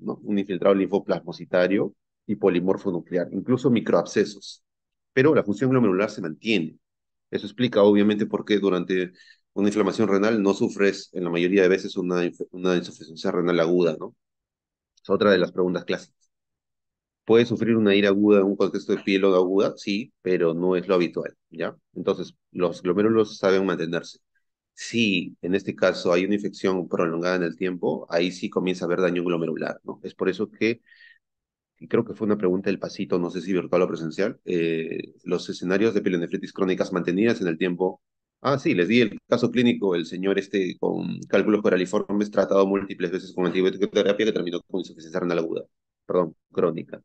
¿no? Un infiltrado linfoplasmocitario y polimorfo nuclear, incluso microabscesos. Pero la función glomerular se mantiene. Eso explica obviamente por qué durante una inflamación renal no sufres en la mayoría de veces una insuficiencia renal aguda, ¿no? Es otra de las preguntas clásicas. ¿Puede sufrir una ira aguda en un contexto de piel aguda? Sí, pero no es lo habitual, ¿ya? Entonces, los glomérulos saben mantenerse. Si en este caso hay una infección prolongada en el tiempo, ahí sí comienza a haber daño glomerular, ¿no? Es por eso que, y creo que fue una pregunta del pasito, no sé si virtual o presencial, los escenarios de pielonefritis crónicas mantenidas en el tiempo. Ah, sí, les di el caso clínico, el señor este con cálculos coraliformes tratado múltiples veces con antibiótico terapia que terminó con insuficiencia renal aguda, perdón, crónica.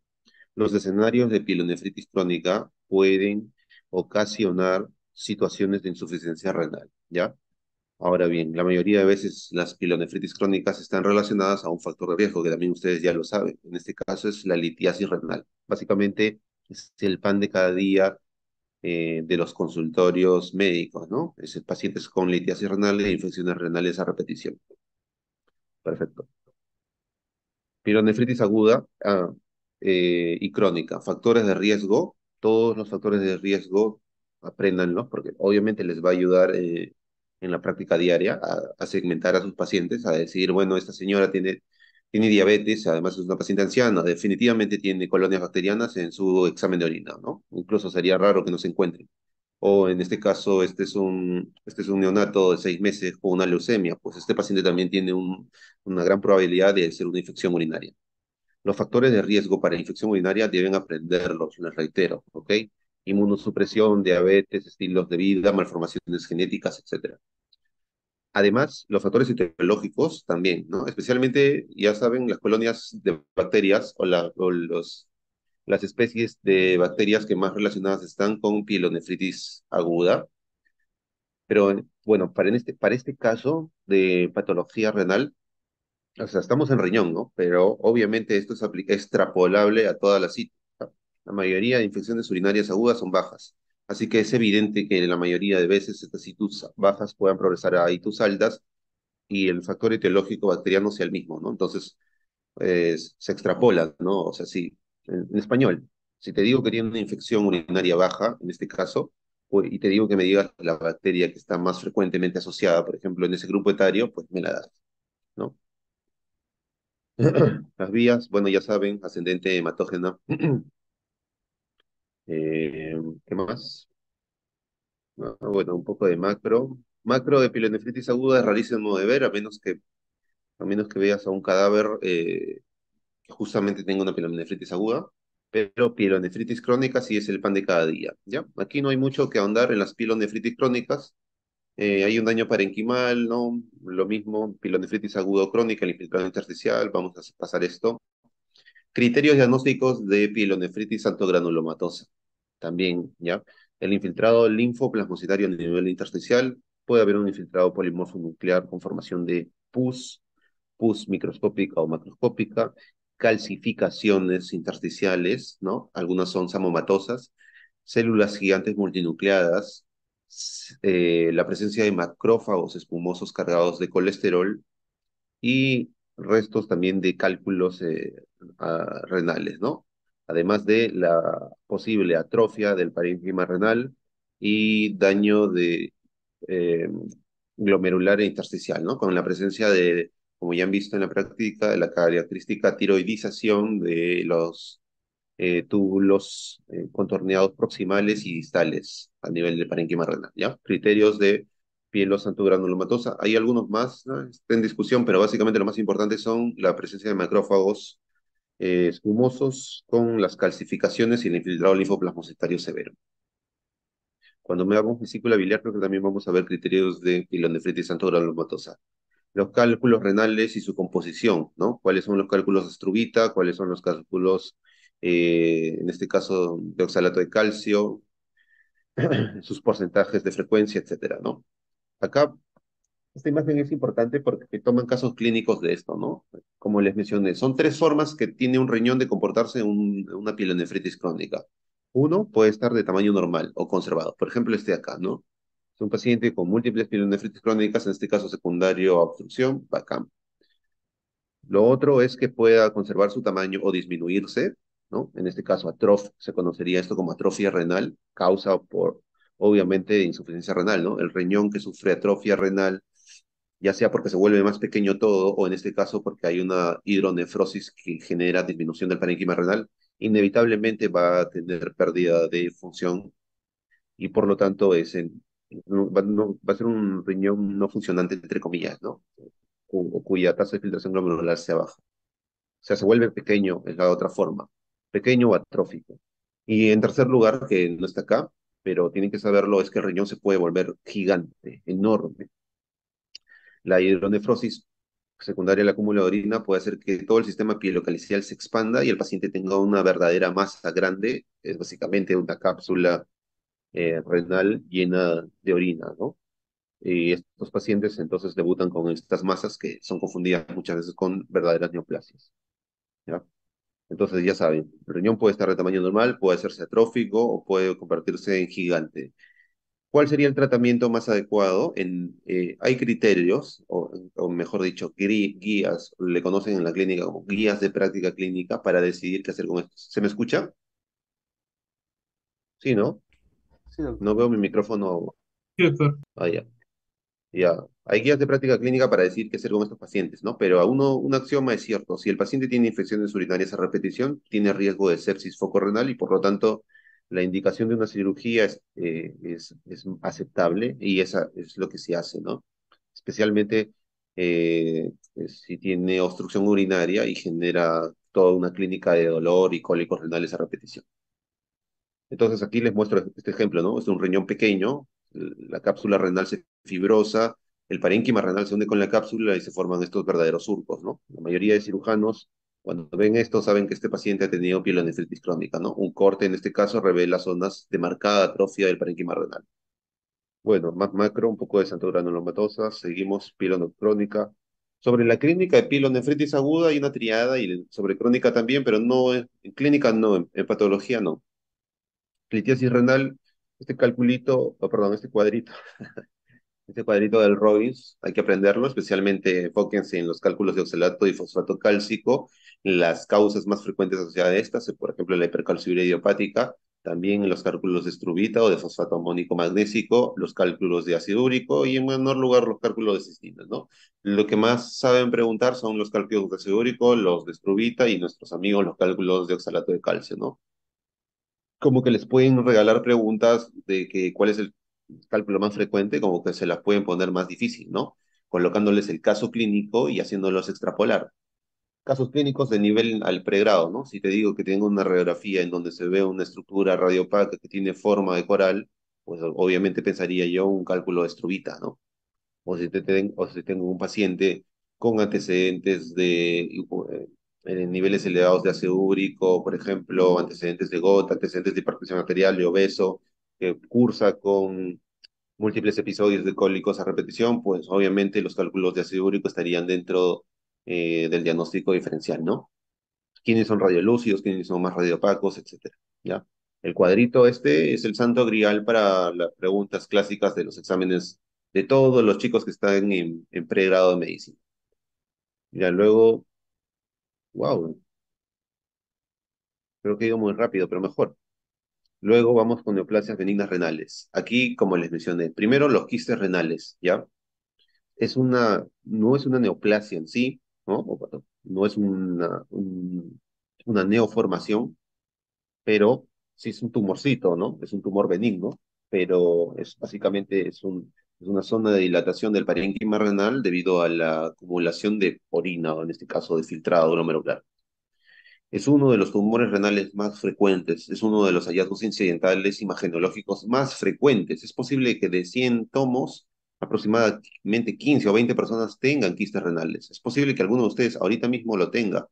Los escenarios de pielonefritis crónica pueden ocasionar situaciones de insuficiencia renal, ¿ya? Ahora bien, la mayoría de veces las pielonefritis crónicas están relacionadas a un factor de riesgo, que también ustedes ya lo saben. En este caso es la litiasis renal. Básicamente es el pan de cada día de los consultorios médicos, ¿no? Es pacientes con litiasis renal e infecciones renales a repetición. Perfecto. Pielonefritis aguda y crónica. Factores de riesgo. Todos los factores de riesgo, apréndanlos, porque obviamente les va a ayudar en la práctica diaria a segmentar a sus pacientes, a decir, bueno, esta señora tiene diabetes, además es una paciente anciana, definitivamente tiene colonias bacterianas en su examen de orina, ¿no? Incluso sería raro que no se encuentren. O en este caso, este es un neonato de 6 meses con una leucemia, pues este paciente también tiene una gran probabilidad de ser una infección urinaria. Los factores de riesgo para infección urinaria deben aprenderlos, les reitero, ¿ok? Inmunosupresión, diabetes, estilos de vida, malformaciones genéticas, etcétera. Además, los factores etiológicos también, ¿no? Especialmente, ya saben, las colonias de bacterias o las especies de bacterias que más relacionadas están con pielonefritis aguda. Pero bueno, para este caso de patología renal, o sea, estamos en riñón, ¿no? Pero obviamente esto es extrapolable a todas las citas. ¿No? La mayoría de infecciones urinarias agudas son bajas. Así que es evidente que la mayoría de veces estas itus bajas puedan progresar a itus altas y el factor etiológico bacteriano sea el mismo, ¿no? Entonces, se extrapola, ¿no? O sea, si, en español, si te digo que tiene una infección urinaria baja, en este caso, y te digo que me digas la bacteria que está más frecuentemente asociada, por ejemplo, en ese grupo etario, pues me la das, ¿no? Las vías, bueno, ya saben, ascendente hematógena. ¿Qué más? Bueno, un poco de macro. Macro de pielonefritis aguda es rarísimo de ver, a menos que veas a un cadáver que justamente tenga una pielonefritis aguda. Pero pielonefritis crónica sí es el pan de cada día, ¿ya? Aquí no hay mucho que ahondar en las pielonefritis crónicas. Hay un daño parenquimal, ¿no? Lo mismo, pielonefritis aguda o crónica, el infiltrado intersticial. Vamos a pasar esto. Criterios diagnósticos de pielonefritis granulomatosa. También, ¿ya? El infiltrado linfoplasmocitario a nivel intersticial. Puede haber un infiltrado polimorfo nuclear con formación de pus microscópica o macroscópica, calcificaciones intersticiales, ¿no? Algunas son samomatosas, células gigantes multinucleadas, la presencia de macrófagos espumosos cargados de colesterol y restos también de cálculos renales, ¿no? Además de la posible atrofia del parénquima renal y daño de eh, glomerular e intersticial, ¿no? Con la presencia de, como ya han visto en la práctica, de la característica tiroidización de los túbulos contorneados proximales y distales a nivel del parénquima renal, ¿ya? Criterios de pielosantogranulomatosa. Hay algunos más, ¿no? Está en discusión, pero básicamente lo más importante son la presencia de macrófagos espumosos con las calcificaciones y el infiltrado linfoplasmocitario severo. Cuando me hago un vesícula biliar, creo que también vamos a ver criterios de pielonefritis antogranulomatosa. Los cálculos renales y su composición, ¿no? ¿Cuáles son los cálculos de Struvita? ¿Cuáles son los cálculos, en este caso, de oxalato de calcio? Sus porcentajes de frecuencia, etcétera, ¿no? Acá, esta imagen es importante porque toman casos clínicos de esto, ¿no? Como les mencioné, son tres formas que tiene un riñón de comportarse en una pielonefritis crónica. Uno puede estar de tamaño normal o conservado. Por ejemplo, este de acá, ¿no? Es un paciente con múltiples pielonefritis crónicas, en este caso secundario a obstrucción, bacán. Lo otro es que pueda conservar su tamaño o disminuirse, ¿no? En este caso, se conocería esto como atrofia renal, causa por, obviamente, insuficiencia renal, ¿no? El riñón que sufre atrofia renal, ya sea porque se vuelve más pequeño todo, o en este caso porque hay una hidronefrosis que genera disminución del parénquima renal, inevitablemente va a tener pérdida de función y por lo tanto va a ser un riñón no funcionante, entre comillas, ¿no? O cuya tasa de filtración glomerular sea baja. O sea, se vuelve pequeño, es la otra forma, pequeño o atrófico. Y en tercer lugar, que no está acá, pero tienen que saberlo, es que el riñón se puede volver gigante, enorme. La hidronefrosis secundaria al acúmulo de orina puede hacer que todo el sistema pielocalicial se expanda y el paciente tenga una verdadera masa grande, es básicamente una cápsula renal llena de orina, ¿no? Y estos pacientes entonces debutan con estas masas que son confundidas muchas veces con verdaderas neoplasias, ¿ya? Entonces ya saben, el riñón puede estar de tamaño normal, puede hacerse atrófico o puede convertirse en gigante. ¿Cuál sería el tratamiento más adecuado? Hay criterios, o mejor dicho, guías, le conocen en la clínica como guías de práctica clínica para decidir qué hacer con esto. ¿Se me escucha? Sí, ¿no? Sí, doctor. No veo mi micrófono. Sí, doctor. Ah, ya. Ya, hay guías de práctica clínica para decir qué hacer con estos pacientes, ¿no? Pero un axioma es cierto, si el paciente tiene infecciones urinarias a repetición, tiene riesgo de sepsis focorrenal y por lo tanto la indicación de una cirugía es aceptable y esa es lo que se hace, ¿no? Especialmente si tiene obstrucción urinaria y genera toda una clínica de dolor y cólicos renales a repetición. Entonces aquí les muestro este ejemplo, ¿no? Es un riñón pequeño, la cápsula renal se fibrosa, el parénquima renal se une con la cápsula y se forman estos verdaderos surcos, ¿no? La mayoría de cirujanos, cuando ven esto, saben que este paciente ha tenido pielonefritis crónica, ¿no? Un corte en este caso revela zonas de marcada atrofia del parénquima renal. Bueno, más macro, un poco de granulomatosa, seguimos pielonefrónica. Sobre la clínica de pielonefritis aguda hay una triada y sobre crónica también, pero no en clínica no, en patología no. Litiasis renal, este calculito, oh, perdón, este cuadrito del Robbins, hay que aprenderlo, especialmente enfóquense en los cálculos de oxalato y fosfato cálcico, las causas más frecuentes asociadas a estas, por ejemplo, la hipercalciuria idiopática, también en los cálculos de estrubita o de fosfato amónico magnésico, los cálculos de ácido úrico y en menor lugar los cálculos de cistinas, ¿no? Lo que más saben preguntar son los cálculos de ácido úrico, los de estrubita y nuestros amigos los cálculos de oxalato de calcio, ¿no? Como que les pueden regalar preguntas de que cuál es el cálculo más frecuente, como que se las pueden poner más difícil, ¿no? Colocándoles el caso clínico y haciéndolos extrapolar. Casos clínicos de nivel al pregrado, ¿no? Si te digo que tengo una radiografía en donde se ve una estructura radiopaca que tiene forma de coral, pues obviamente pensaría yo un cálculo de Struvita, ¿no? O si tengo un paciente con antecedentes de niveles elevados de ácido úrico, por ejemplo, antecedentes de gota, antecedentes de hipertensión arterial, de obeso, que cursa con múltiples episodios de cólicos a repetición, pues obviamente los cálculos de ácido úrico estarían dentro del diagnóstico diferencial, ¿no? Quiénes son radiolúcidos, quiénes son más radiopacos, etcétera, ¿ya? El cuadrito este es el santo grial para las preguntas clásicas de los exámenes de todos los chicos que están en pregrado de medicina. Ya luego, wow, creo que he ido muy rápido, pero mejor. Luego vamos con neoplasias benignas renales. Aquí, como les mencioné, primero los quistes renales, ¿ya? No es una neoplasia en sí, ¿no? No es una neoformación, pero sí es un tumorcito, ¿no? Es un tumor benigno, pero básicamente es una zona de dilatación del parénquima renal debido a la acumulación de orina, o en este caso de filtrado glomerular. Es uno de los tumores renales más frecuentes, es uno de los hallazgos incidentales imagenológicos más frecuentes. Es posible que de 100 tomos, aproximadamente 15 o 20 personas tengan quistes renales. Es posible que alguno de ustedes ahorita mismo lo tenga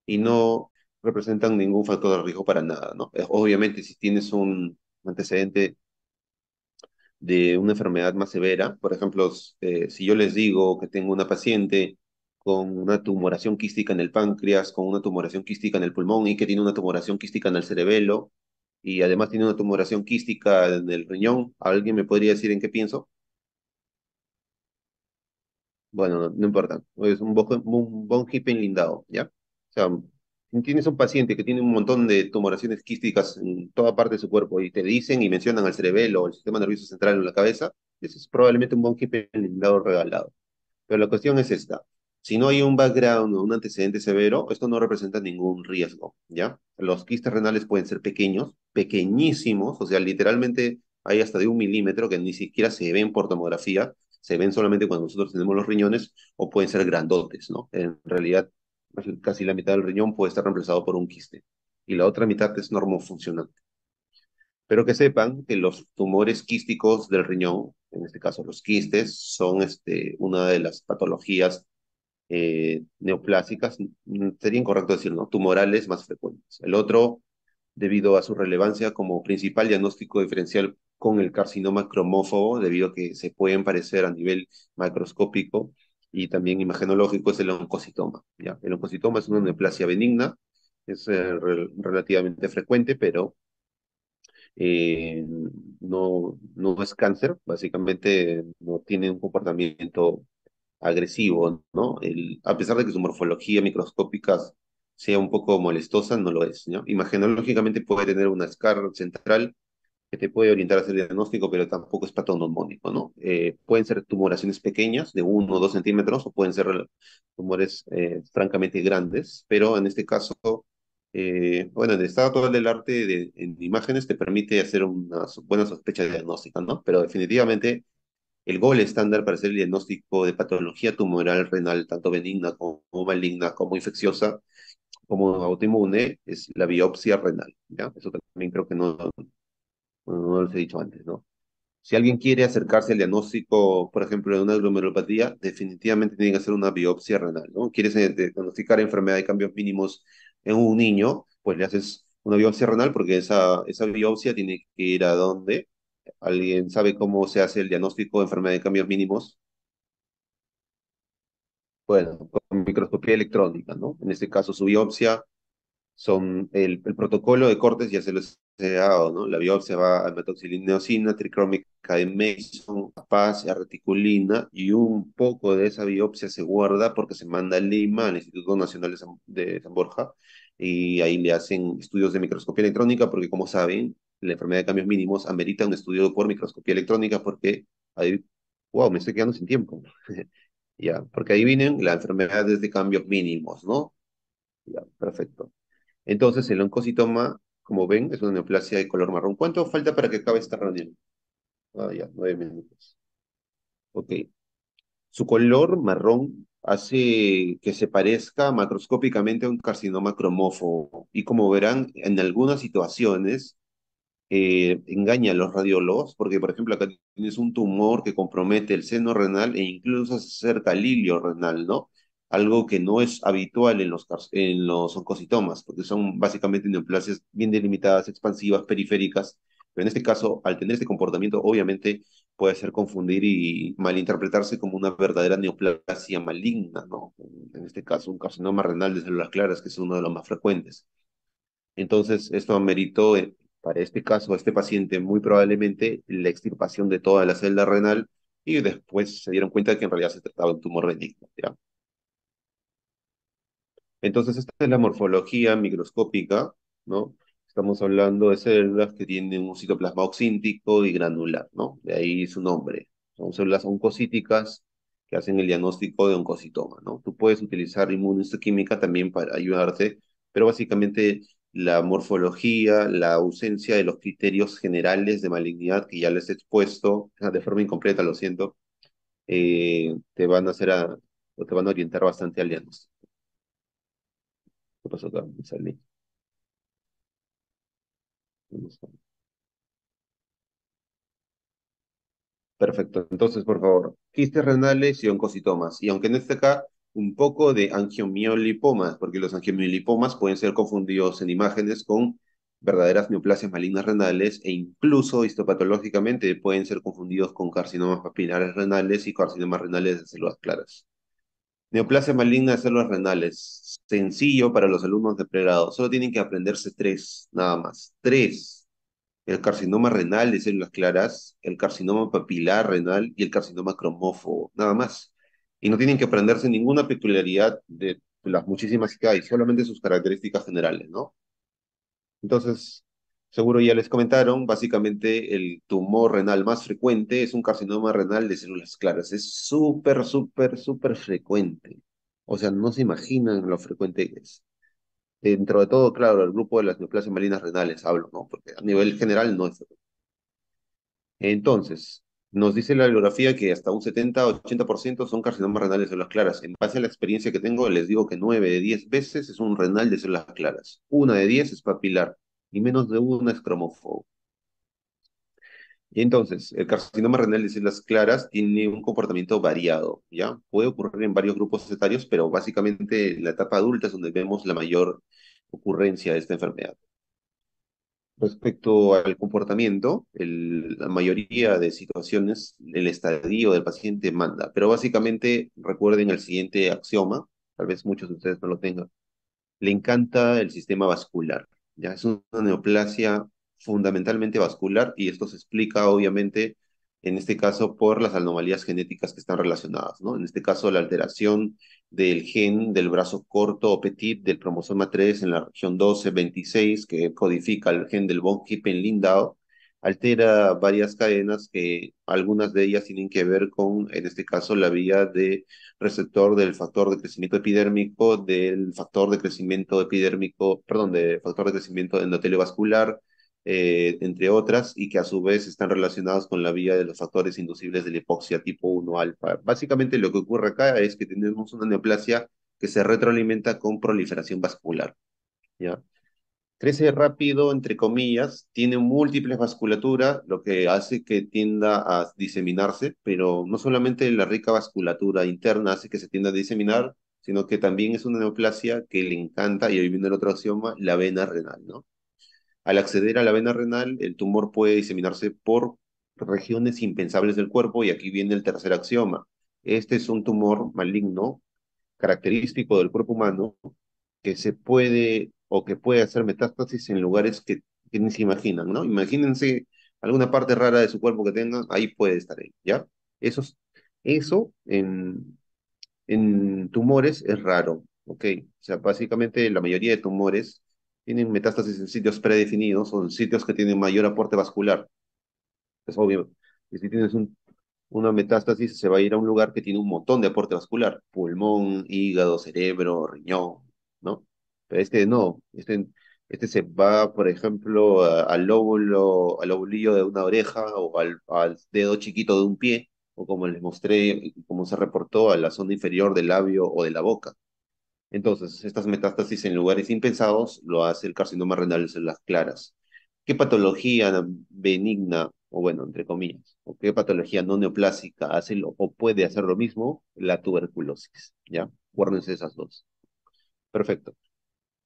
y no representan ningún factor de riesgo para nada, ¿no? Obviamente, si tienes un antecedente de una enfermedad más severa, por ejemplo, si yo les digo que tengo una paciente con una tumoración quística en el páncreas, con una tumoración quística en el pulmón y que tiene una tumoración quística en el cerebelo y además tiene una tumoración quística en el riñón, ¿alguien me podría decir en qué pienso? Bueno, no importa. Es un bone keeping lindado, ¿ya? O sea, si tienes un paciente que tiene un montón de tumoraciones quísticas en toda parte de su cuerpo y te dicen y mencionan al cerebelo o el sistema nervioso central en la cabeza, ese es probablemente un bone keeping lindado regalado. Pero la cuestión es esta. Si no hay un background o un antecedente severo, esto no representa ningún riesgo, ¿ya? Los quistes renales pueden ser pequeños, pequeñísimos, o sea, literalmente hay hasta de 1 milímetro que ni siquiera se ven por tomografía, se ven solamente cuando nosotros tenemos los riñones, o pueden ser grandotes, ¿no? En realidad, casi la mitad del riñón puede estar reemplazado por un quiste, y la otra mitad es normofuncional. Pero que sepan que los tumores quísticos del riñón, en este caso los quistes, son una de las patologías neoplásicas, sería incorrecto decir, ¿no? Tumorales más frecuentes. El otro, debido a su relevancia como principal diagnóstico diferencial con el carcinoma cromófobo, debido a que se pueden parecer a nivel macroscópico y también imagenológico, es el oncocitoma, ¿ya? El oncocitoma es una neoplasia benigna, es relativamente frecuente, pero eh, no es cáncer, básicamente no tiene un comportamiento agresivo, ¿no? A pesar de que su morfología microscópica sea un poco molestosa, no lo es, ¿no? Imagenológicamente puede tener una escar central que te puede orientar a hacer el diagnóstico, pero tampoco es patognomónico, ¿no? Pueden ser tumoraciones pequeñas, de 1 o 2 centímetros, o pueden ser tumores francamente grandes, pero en este caso, bueno, el estado actual del arte en imágenes te permite hacer una buena sospecha diagnóstica, ¿no? Pero definitivamente el gold estándar para hacer el diagnóstico de patología tumoral renal, tanto benigna como maligna, como infecciosa, como autoinmune, es la biopsia renal, ¿ya? Eso también creo que no les he dicho antes, ¿no? Si alguien quiere acercarse al diagnóstico, por ejemplo, de una glomerulopatía, definitivamente tiene que hacer una biopsia renal, ¿no? ¿Quieres diagnosticar enfermedad de cambios mínimos en un niño? Pues le haces una biopsia renal porque esa biopsia tiene que ir a dónde. ¿Alguien sabe cómo se hace el diagnóstico de enfermedad de cambios mínimos? Bueno, con microscopía electrónica, ¿no? En este caso, su biopsia son el protocolo de cortes, ya se los he dado, ¿no? La biopsia va a metoxilineosina, tricrómica de Mason, paz, reticulina, y un poco de esa biopsia se guarda porque se manda a Lima, al Instituto Nacional de San Borja, y ahí le hacen estudios de microscopía electrónica, porque como saben, la enfermedad de cambios mínimos amerita un estudio por microscopía electrónica, porque ahí, wow, me estoy quedando sin tiempo. Ya, porque adivinen, la enfermedad es de cambios mínimos, ¿no? Ya, perfecto. Entonces, el oncocitoma, como ven, es una neoplasia de color marrón. ¿Cuánto falta para que acabe esta reunión? Ah, ya, 9 minutos. Ok. Su color marrón hace que se parezca macroscópicamente a un carcinoma cromófobo. Y como verán, en algunas situaciones engaña a los radiólogos, porque por ejemplo acá tienes un tumor que compromete el seno renal e incluso se acerca al hilio renal, ¿no? Algo que no es habitual en los oncocitomas, porque son básicamente neoplasias bien delimitadas, expansivas, periféricas, pero en este caso, al tener este comportamiento, obviamente puede ser confundir y malinterpretarse como una verdadera neoplasia maligna, ¿no? En este caso, un carcinoma renal de células claras, que es uno de los más frecuentes. Entonces, esto ameritó, para este caso, a este paciente, muy probablemente la extirpación de toda la celda renal y después se dieron cuenta de que en realidad se trataba de un tumor benigno, ¿ya? Entonces, esta es la morfología microscópica, ¿no? Estamos hablando de células que tienen un citoplasma oxíntico y granular, ¿no? De ahí su nombre. Son células oncocíticas que hacen el diagnóstico de oncocitoma, ¿no? Tú puedes utilizar inmunohistoquímica también para ayudarte, pero básicamente la morfología, la ausencia de los criterios generales de malignidad que ya les he expuesto, de forma incompleta, lo siento, te van a hacer o te van a orientar bastante al diagnóstico. ¿Qué pasó acá? Me salí. Perfecto. Entonces, por favor, quistes renales y oncocitomas. Y aunque no esté acá, un poco de angiomiolipomas, porque los angiomiolipomas pueden ser confundidos en imágenes con verdaderas neoplasias malignas renales e incluso histopatológicamente pueden ser confundidos con carcinomas papilares renales y carcinomas renales de células claras. Neoplasia maligna de células renales. Sencillo para los alumnos de pregrado. Solo tienen que aprenderse tres, nada más. Tres: el carcinoma renal de células claras, el carcinoma papilar renal y el carcinoma cromófobo, nada más. y no tienen que aprenderse ninguna peculiaridad de las muchísimas que hay, solamente sus características generales, ¿no? Entonces, seguro ya les comentaron, básicamente el tumor renal más frecuente es un carcinoma renal de células claras. Es súper, súper, súper frecuente. O sea, no se imaginan lo frecuente que es. Dentro de todo, claro, el grupo de las neoplasias malignas renales hablo, ¿no? Porque a nivel general no es frecuente. Entonces, nos dice la bibliografía que hasta un 70-80% son carcinomas renales de células claras. En base a la experiencia que tengo, les digo que 9 de 10 veces es un renal de células claras. Una de 10 es papilar y menos de una es cromófobo. Y entonces, el carcinoma renal de células claras tiene un comportamiento variado, ¿ya? Puede ocurrir en varios grupos etarios, pero básicamente en la etapa adulta es donde vemos la mayor ocurrencia de esta enfermedad. Respecto al comportamiento, la mayoría de situaciones, el estadio del paciente manda, pero básicamente recuerden el siguiente axioma, tal vez muchos de ustedes no lo tengan. Le encanta el sistema vascular, ¿ya? Es una neoplasia fundamentalmente vascular y esto se explica obviamente en este caso por las anomalías genéticas que están relacionadas, ¿no? En este caso la alteración del gen del brazo corto o petit del cromosoma 3 en la región 12-26 que codifica el gen del von Hippel-Lindau altera varias cadenas que algunas de ellas tienen que ver con, en este caso, la vía de receptor del factor de crecimiento epidérmico, del factor de crecimiento epidérmico, perdón, del factor de crecimiento endotelio vascular, entre otras, y que a su vez están relacionados con la vía de los factores inducibles de la hipoxia tipo 1 alfa. Básicamente lo que ocurre acá es que tenemos una neoplasia que se retroalimenta con proliferación vascular, ¿ya? Crece rápido, entre comillas, tiene múltiples vasculatura, lo que hace que tienda a diseminarse, pero no solamente la rica vasculatura interna hace que se tienda a diseminar, sino que también es una neoplasia que le encanta, y ahí viene el otro axioma, la vena renal, ¿no? Al acceder a la vena renal, el tumor puede diseminarse por regiones impensables del cuerpo, y aquí viene el tercer axioma. Este es un tumor maligno característico del cuerpo humano que se puede o que puede hacer metástasis en lugares que ni se imaginan, ¿no? Imagínense alguna parte rara de su cuerpo que tengan, ahí puede estar ahí, ¿ya? Eso, eso en tumores es raro, ¿ok? O sea, básicamente la mayoría de tumores tienen metástasis en sitios predefinidos o en sitios que tienen mayor aporte vascular. Es obvio. Y si tienes una metástasis, se va a ir a un lugar que tiene un montón de aporte vascular, pulmón, hígado, cerebro, riñón, ¿no? Pero este no, este se va, por ejemplo, al lóbulo, al lobulillo de una oreja o al dedo chiquito de un pie, o como les mostré, como se reportó, a la zona inferior del labio o de la boca. Entonces, estas metástasis en lugares impensados lo hace el carcinoma renal de células claras. ¿Qué patología benigna, o bueno, entre comillas, o qué patología no neoplásica hace o puede hacer lo mismo? La tuberculosis, ¿ya? Guárdense esas dos. Perfecto.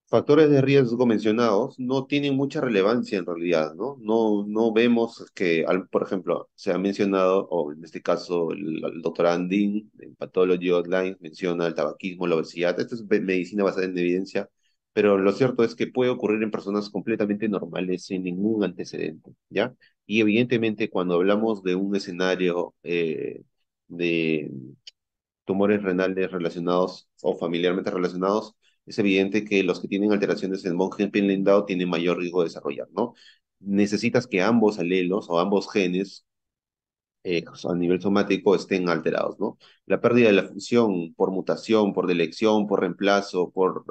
Factores de riesgo mencionados no tienen mucha relevancia en realidad, ¿no? No vemos que, por ejemplo, se ha mencionado, o en este caso el doctor Andin, en Pathology Online, menciona el tabaquismo, la obesidad. Esto es medicina basada en evidencia, pero lo cierto es que puede ocurrir en personas completamente normales sin ningún antecedente, ¿ya? Y evidentemente cuando hablamos de un escenario de tumores renales relacionados o familiarmente relacionados, es evidente que los que tienen alteraciones en von Hippel-Lindau tienen mayor riesgo de desarrollar, ¿no? Necesitas que ambos alelos o ambos genes a nivel somático estén alterados, ¿no? La pérdida de la función por mutación, por delección, por reemplazo, por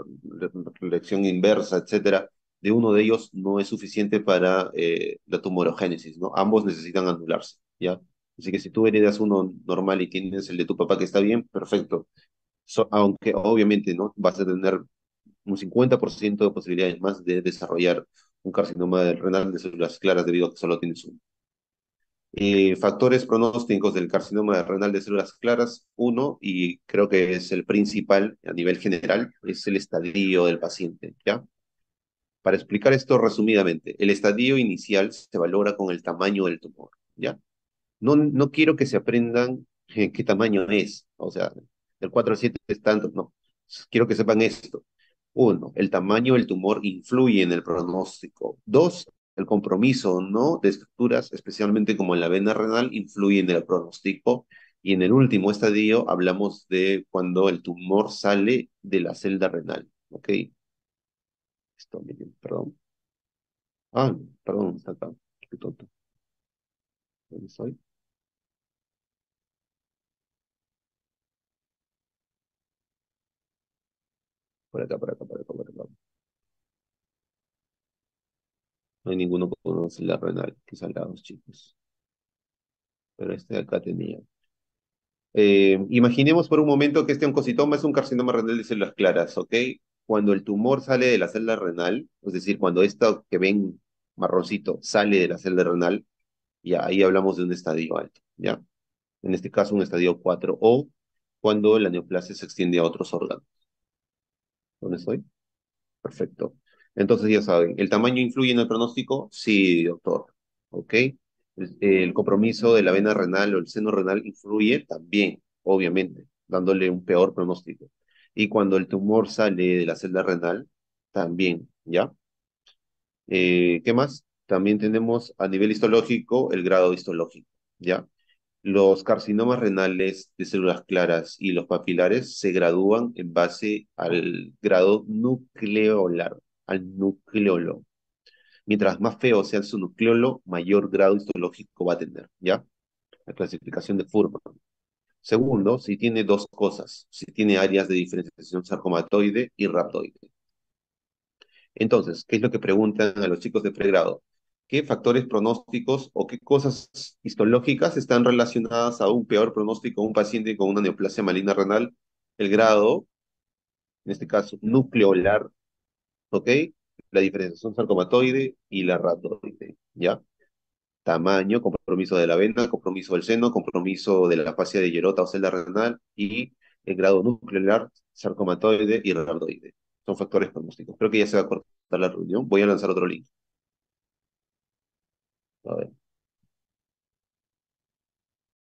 elección inversa, etcétera, de uno de ellos no es suficiente para la tumorogénesis, ¿no? Ambos necesitan anularse, ¿ya? Así que si tú heredas uno normal y tienes el de tu papá que está bien, perfecto. Aunque obviamente, ¿no? Vas a tener un 50% de posibilidades más de desarrollar un carcinoma renal de células claras debido a que solo tienes uno. Factores pronósticos del carcinoma renal de células claras, uno, y creo que es el principal a nivel general, es el estadio del paciente, ¿ya? Para explicar esto resumidamente, el estadio inicial se valora con el tamaño del tumor, ¿ya? No quiero que se aprendan qué tamaño es, o sea, del 4 al 7 es tanto, no. Quiero que sepan esto. Uno, el tamaño del tumor influye en el pronóstico. Dos, el compromiso, ¿no? De estructuras, especialmente como en la vena renal, influye en el pronóstico. Y en el último estadio hablamos de cuando el tumor sale de la celda renal. ¿Ok? Esto, miren, perdón. Ah, perdón, está acá. Qué tonto. ¿Dónde estoy? Por acá, por acá, por acá, por acá. No hay ninguno con una celda renal. Qué salados, chicos. Pero este de acá tenía. Imaginemos por un momento que este oncocitoma es un carcinoma renal de células claras, ¿ok? Cuando el tumor sale de la célula renal, es decir, cuando esto que ven marroncito sale de la célula renal, ya ahí hablamos de un estadio alto, ¿ya? En este caso, un estadio 4 o cuando la neoplasia se extiende a otros órganos. ¿Dónde estoy? Perfecto. Entonces ya saben, ¿el tamaño influye en el pronóstico? Sí, doctor. ¿Ok? El compromiso de la vena renal o el seno renal influye también, obviamente, dándole un peor pronóstico. Y cuando el tumor sale de la celda renal, también, ¿ya? ¿Qué más? También tenemos a nivel histológico el grado histológico, ¿ya? Los carcinomas renales de células claras y los papilares se gradúan en base al grado nucleolar, al nucleolo. Mientras más feo sea su nucleolo, mayor grado histológico va a tener, ¿ya? La clasificación de Furman. Segundo, si tiene dos cosas, si tiene áreas de diferenciación sarcomatoide y rhabdoide. Entonces, ¿qué es lo que preguntan a los chicos de pregrado? ¿Qué factores pronósticos o qué cosas histológicas están relacionadas a un peor pronóstico a un paciente con una neoplasia maligna renal? El grado, en este caso nucleolar, ¿ok? La diferenciación sarcomatoide y la rhabdoide, ¿ya? Tamaño, compromiso de la vena, compromiso del seno, compromiso de la fascia de Gerota o celda renal y el grado nuclear, sarcomatoide y rhabdoide. Son factores pronósticos. Creo que ya se va a cortar la reunión. Voy a lanzar otro link. A ver.